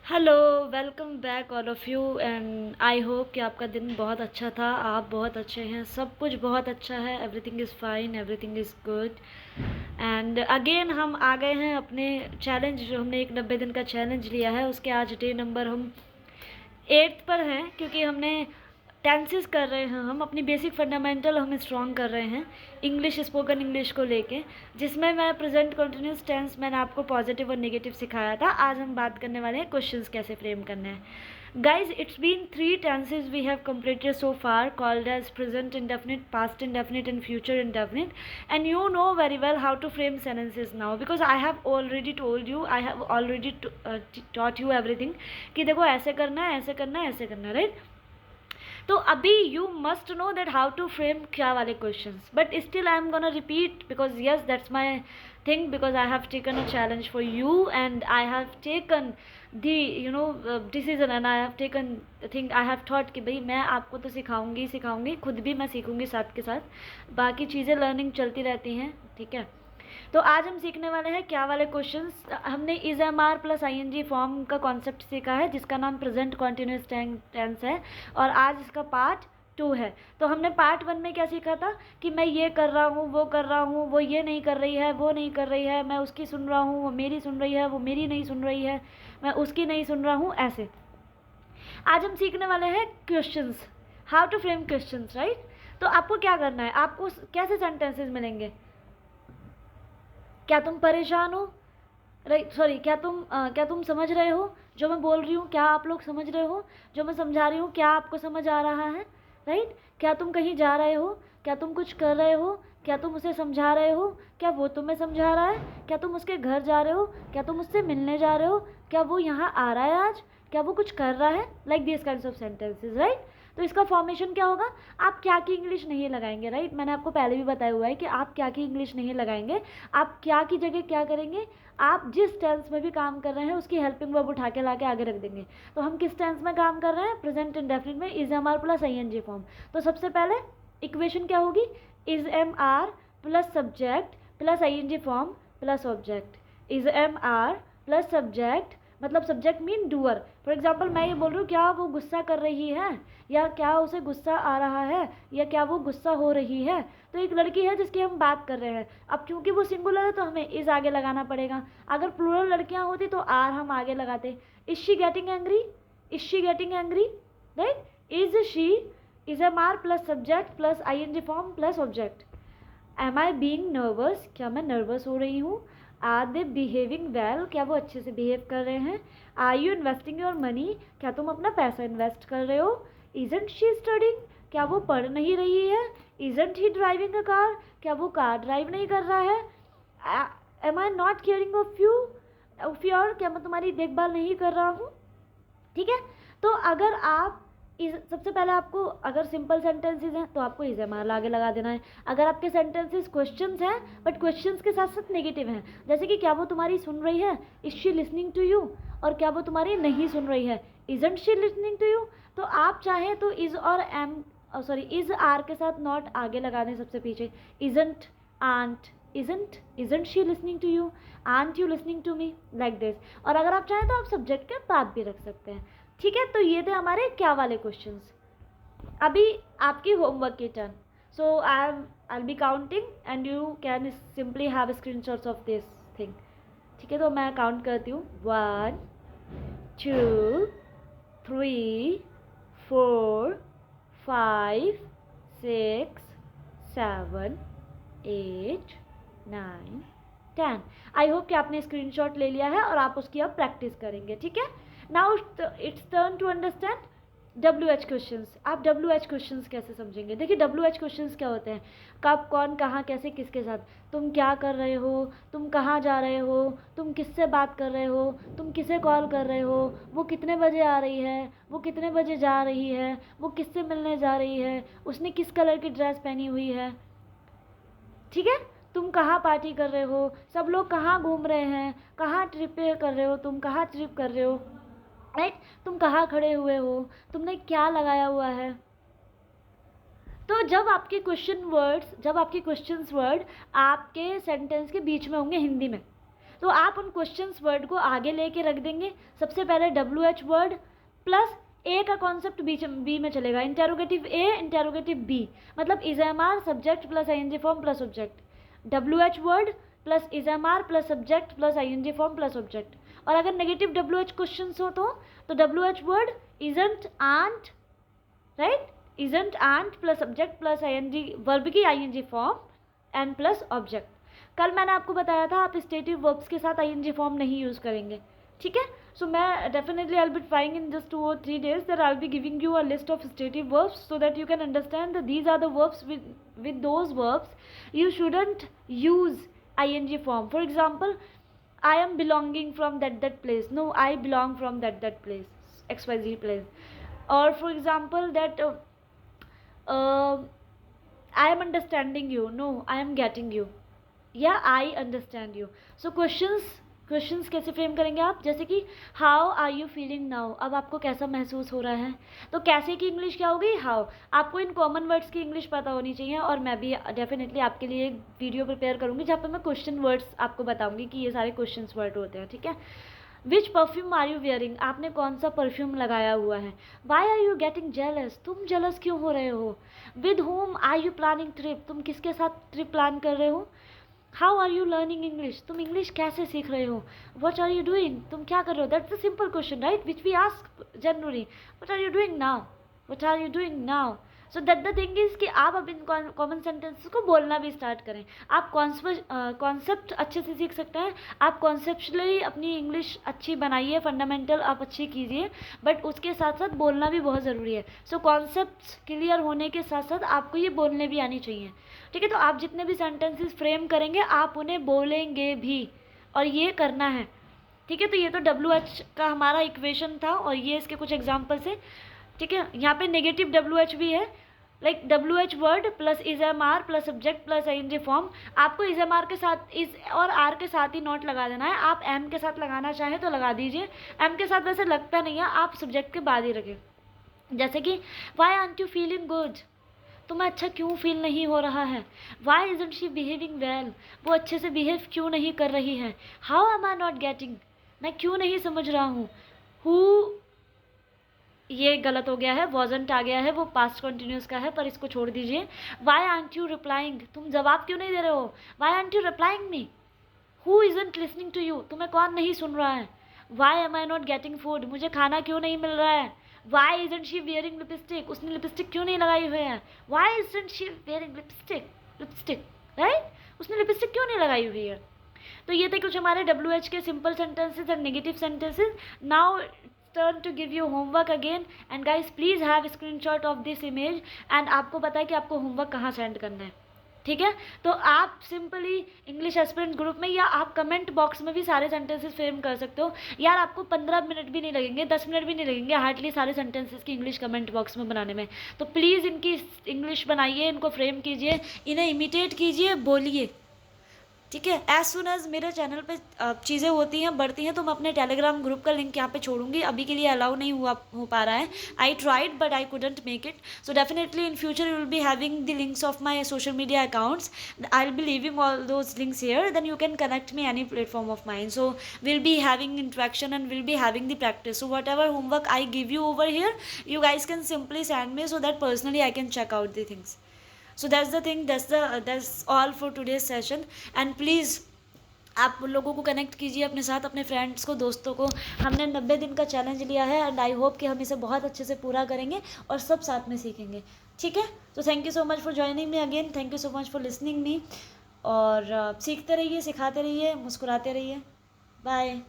Hello, welcome back all of you and I hope कि आपका दिन बहुत अच्छा था। आप बहुत अच्छे हैं, सब कुछ बहुत अच्छा है, everything is fine, everything is good. And again हम आ गए हैं अपने चैलेंज, जो हमने एक 90 दिन का चैलेंज लिया है उसके आज डे नंबर हम 8th पर हैं, क्योंकि हमने टेंसेस कर रहे हैं, हम अपनी बेसिक फंडामेंटल हम स्ट्रॉन्ग कर रहे हैं इंग्लिश, स्पोकन इंग्लिश को लेके, जिसमें मैं प्रेजेंट कंटिन्यूस टेंस मैंने आपको पॉजिटिव और नेगेटिव सिखाया था। आज हम बात करने वाले हैं क्वेश्चंस कैसे फ्रेम करने हैं। Guys, it's been 3 tenses we have completed so far, called as present indefinite, past indefinite and future indefinite, and you know very well how to frame sentences now, because I have already told you, I have already taught you everything कि देखो ऐसे करना है, ऐसे करना है, ऐसे करना है, राइट। तो अभी you must know that how to frame क्या वाले questions, but still I am gonna repeat because yes that's my thing, because I have taken a challenge for you and I have taken the decision and I have taken think, I have thought कि भाई मैं आपको तो सिखाऊंगी, खुद भी मैं सीखूंगी साथ के साथ, बाकी चीज़ें लर्निंग चलती रहती हैं, ठीक है। तो आज हम सीखने वाले हैं क्या वाले क्वेश्चंस। हमने is am are plus I N G form का कॉन्सेप्ट सीखा है, जिसका नाम प्रेजेंट कॉन्टिन्यूस टेंस है, और आज इसका पार्ट 2 है। तो हमने पार्ट 1 में क्या सीखा था कि मैं ये कर रहा हूँ, वो कर रहा हूँ, वो ये नहीं कर रही है, वो नहीं कर रही है, मैं उसकी सुन रहा हूँ, वो मेरी सुन रही है, वो मेरी नहीं सुन रही है, मैं उसकी नहीं सुन रहा हूँ, ऐसे। आज हम सीखने वाले हैं questions, how to frame questions, right. तो आपको क्या करना है, आपको कैसे सेंटेंसेस मिलेंगे। क्या तुम परेशान हो, राइट, सॉरी, क्या तुम समझ रहे हो जो मैं बोल रही हूँ, क्या आप लोग समझ रहे हो जो मैं समझा रही हूँ, क्या आपको समझ आ रहा है, राइट। क्या तुम कहीं जा रहे हो, क्या तुम कुछ कर रहे हो, क्या तुम उसे समझा रहे हो, क्या वो तुम्हें समझा रहा है, क्या तुम उसके घर जा रहे हो, क्या तुम उससे मिलने जा रहे हो, क्या वो यहाँ आ रहा है आज, क्या वो कुछ कर रहा है, like this kinds of sentences, right. तो इसका फॉर्मेशन क्या होगा, आप क्या की इंग्लिश नहीं लगाएंगे, राइट। मैंने आपको पहले भी बताया हुआ है कि आप क्या की इंग्लिश नहीं लगाएंगे। आप क्या की जगह क्या करेंगे, आप जिस टेंस में भी काम कर रहे हैं उसकी हेल्पिंग वर्ब उठा के ला के आगे रख देंगे। तो हम किस टेंस में काम कर रहे हैं, प्रेजेंट इंडेफिनिट में, is am are plus I N G form. तो सबसे पहले इक्वेशन क्या होगी, is am are plus subject plus I N G form plus object. Is am are plus subject, मतलब subject mean doer. For example मैं ये बोल रही हूँ, क्या वो गुस्सा कर रही है, या क्या उसे गुस्सा आ रहा है, या क्या वो गुस्सा हो रही है। तो एक लड़की है जिसकी हम बात कर रहे हैं। अब क्योंकि वो सिंगुलर है तो हमें इज आगे लगाना पड़ेगा। अगर प्लूरल लड़कियां होती तो आर हम आगे लगाते। Is she getting angry, is she getting angry, right. Is she, is am are plus subject plus I N G form plus object. Am I being nervous, क्या मैं नर्वस हो रही हूँ। आर दे बिहेविंग वेल, क्या वो अच्छे से behave कर रहे हैं। Are you investing your money, क्या तुम अपना पैसा इन्वेस्ट कर रहे हो। इजंट शी स्टडिंग, क्या वो पढ़ नहीं रही है। Isn't he driving a car, क्या वो कार ड्राइव नहीं कर रहा है। Am I not caring of you, of your, क्या मैं तुम्हारी देखभाल नहीं कर रहा हूँ, ठीक है। तो अगर आप सबसे पहले आपको, अगर सिंपल सेंटेंसेज हैं तो आपको इज एम आर आगे लगा देना है। अगर आपके सेंटेंसेस क्वेश्चंस हैं बट क्वेश्चंस के साथ साथ नेगेटिव हैं, जैसे कि क्या वो तुम्हारी सुन रही है, is she listening to you, और क्या वो तुम्हारी नहीं सुन रही है, isn't she listening to you. तो आप चाहें तो इज और एम, सॉरी, इज आर के साथ नॉट आगे लगा दें सबसे पीछे। Isn't, aren't, isn't she listening to you, aren't you listening to me, like this। और अगर आप चाहें तो आप सब्जेक्ट के बाद भी रख सकते हैं, ठीक है। तो ये थे हमारे क्या वाले क्वेश्चंस। अभी आपकी होमवर्क की turn. So I B counting and you can simply have screenshots of this thing, ठीक है। तो मैं काउंट करती हूँ, 1 2 3 4 5 6 7 8 9 10। आई होप कि आपने स्क्रीनशॉट ले लिया है और आप उसकी अब प्रैक्टिस करेंगे, ठीक है। Now it's turn to understand W H questions. आप डब्ल्यू एच क्वेश्चंस कैसे समझेंगे, देखिए डब्ल्यू एच क्वेश्चंस क्या होते हैं, कब, कौन, कहाँ, कैसे, किसके साथ। तुम क्या कर रहे हो, तुम कहाँ जा रहे हो, तुम किससे बात कर रहे हो, तुम किसे कॉल कर रहे हो, वो कितने बजे आ रही है, वो कितने बजे जा रही है, वो किससे मिलने जा रही है, उसने किस कलर की ड्रेस पहनी हुई है, ठीक है। तुम कहाँ पार्टी कर रहे हो, सब लोग कहाँ घूम रहे हैं, कहाँ ट्रिप पे कर रहे हो, तुम कहाँ ट्रिप कर रहे हो, राइट। तुम कहाँ खड़े हुए हो, तुमने क्या लगाया हुआ है। तो जब आपके क्वेश्चंस वर्ड आपके सेंटेंस के बीच में होंगे हिंदी में, तो आप उन क्वेश्चंस वर्ड को आगे लेके रख देंगे। सबसे पहले WH वर्ड प्लस ए का कॉन्सेप्ट बी में चलेगा, इंटेरोगेटिव ए इंटेरोगेटिव बी, मतलब is am are subject plus ING form plus object, WH word plus is am are plus subject plus ING form plus object. और अगर नेगेटिव WH क्वेश्चन हो तो WH word isn't aren't, right, isn't aren't plus subject plus ING verb की ING form and plus object. कल मैंने आपको बताया था आप स्टेटिव वर्ब्स के साथ आईएनजी फॉर्म नहीं यूज़ करेंगे, ठीक है। सो मैं definitely I will be trying in just 2 or 3 days that I'll be giving you a list of stative verbs so that you can understand that these are the verbs with those verbs you shouldn't use ing form. For example, I am belonging from that place. No, I belong from that place, XYZ place. Or for example that I am understanding you. No, I am getting you. या I understand you. So questions कैसे frame करेंगे आप, जैसे कि how are you feeling now, अब आपको कैसा महसूस हो रहा है। तो कैसे की इंग्लिश क्या होगी, हाउ। आपको इन कॉमन वर्ड्स की इंग्लिश पता होनी चाहिए, और मैं भी डेफिनेटली आपके लिए एक वीडियो प्रिपेयर करूँगी जहाँ पर मैं क्वेश्चन वर्ड्स आपको बताऊँगी कि ये सारे क्वेश्चन वर्ड होते हैं, ठीक है। Which perfume are you wearing, आपने कौन सा परफ्यूम लगाया हुआ है। Why are you getting jealous, तुम जेलस क्यों हो रहे हो। With whom are you planning trip, तुम किसके साथ ट्रिप प्लान कर रहे हो। How are you learning English, तुम इंग्लिश कैसे सीख रहे हो। वट आर यू डूइंग, तुम क्या कर रहे हो। That's a simple question, right, which we ask generally. What are you doing now, what are you doing now. So that the thing is कि आप अब इन कॉमन सेंटेंसेस को बोलना भी स्टार्ट करें। आप कॉन्सेप्ट अच्छे से सीख सकते हैं, आप कॉन्सेप्चुअली अपनी इंग्लिश अच्छी बनाइए, फंडामेंटल आप अच्छी कीजिए, बट उसके साथ साथ बोलना भी बहुत ज़रूरी है। सो कॉन्सेप्ट क्लियर होने के साथ साथ आपको ये बोलने भी आनी चाहिए, ठीक है। तो आप जितने भी सेंटेंसेस फ्रेम करेंगे आप उन्हें बोलेंगे भी, और ये करना है, ठीक है। तो ये तो WH का हमारा इक्वेशन था, और ये इसके कुछ एग्जाम्पल्स है, ठीक है। यहाँ पे नेगेटिव WH भी है, like WH word plus is am are plus subject plus ING form. आपको इज एम आर के साथ इज और आर के साथ ही नॉट लगा देना है। आप एम के साथ लगाना चाहें तो लगा दीजिए, एम के साथ वैसे लगता नहीं है, आप सब्जेक्ट के बाद ही रखें। जैसे कि why aren't you feeling good, तुम्हें अच्छा क्यों फील नहीं हो रहा है। Why isn't she behaving well, वो अच्छे से बिहेव क्यों नहीं कर रही है। How am I not getting, मैं क्यों नहीं समझ रहा हूँ। हु, ये गलत हो गया है, वॉजंट आ गया है, वो पास्ट कंटिन्यूस का है, पर इसको छोड़ दीजिए। वाई आंट यू रिप्लाइंग, तुम जवाब क्यों नहीं दे रहे हो। Why aren't you replying me. Who isn't listening to you, तुम्हें कौन नहीं सुन रहा है। Why am I not getting food, मुझे खाना क्यों नहीं मिल रहा है। Why isn't she wearing lipstick, उसने लिपस्टिक क्यों नहीं लगाई हुई है। Why isn't she wearing lipstick, right, उसने लिपस्टिक क्यों नहीं लगाई हुई है। तो ये थे कुछ हमारे WH के simple sentences and negative sentences. Now turn to give you homework again, and guys please have a screenshot of this image, and आपको पता है कि आपको होमवर्क कहाँ सेंड करना है, ठीक है। तो आप सिंपली इंग्लिश एस्पिरेंट ग्रुप में या आप कमेंट बॉक्स में भी सारे सेंटेंसेस फ्रेम कर सकते हो। यार आपको 15 मिनट भी नहीं लगेंगे, 10 मिनट भी नहीं लगेंगे हार्डली सारे सेंटेंसेस की इंग्लिश कमेंट बॉक्स में बनाने में। तो प्लीज़ इनकी इंग्लिश बनाइए, इनको फ्रेम कीजिए, इन्हें इमिटेट कीजिए, बोलिए, ठीक है। एज सुन एज मेरे चैनल पे चीज़ें होती हैं, बढ़ती हैं, तो मैं अपने टेलीग्राम ग्रुप का लिंक यहाँ पे छोड़ूंगी। अभी के लिए अलाउ नहीं हो पा रहा है, I tried but I couldn't make it. So definitely in future you will be having the links of my social media accounts, I will be leaving all those links here, then you can connect me any platform of mine. So will be having interaction and will be having the practice. So whatever homework I give you over here, you guys can simply send me so that personally I can check out the things. So that's the thing, that's all for today's session. And please आप लोगों को connect कीजिए अपने साथ, अपने friends को, दोस्तों को। हमने 90 दिन का चैलेंज लिया है, एंड आई होप कि हम इसे बहुत अच्छे से पूरा करेंगे और सब साथ में सीखेंगे, ठीक है। तो thank you so much for joining me again, thank you so much for listening me, और सीखते रहिए, सिखाते रहिए, मुस्कुराते रहिए। बाय।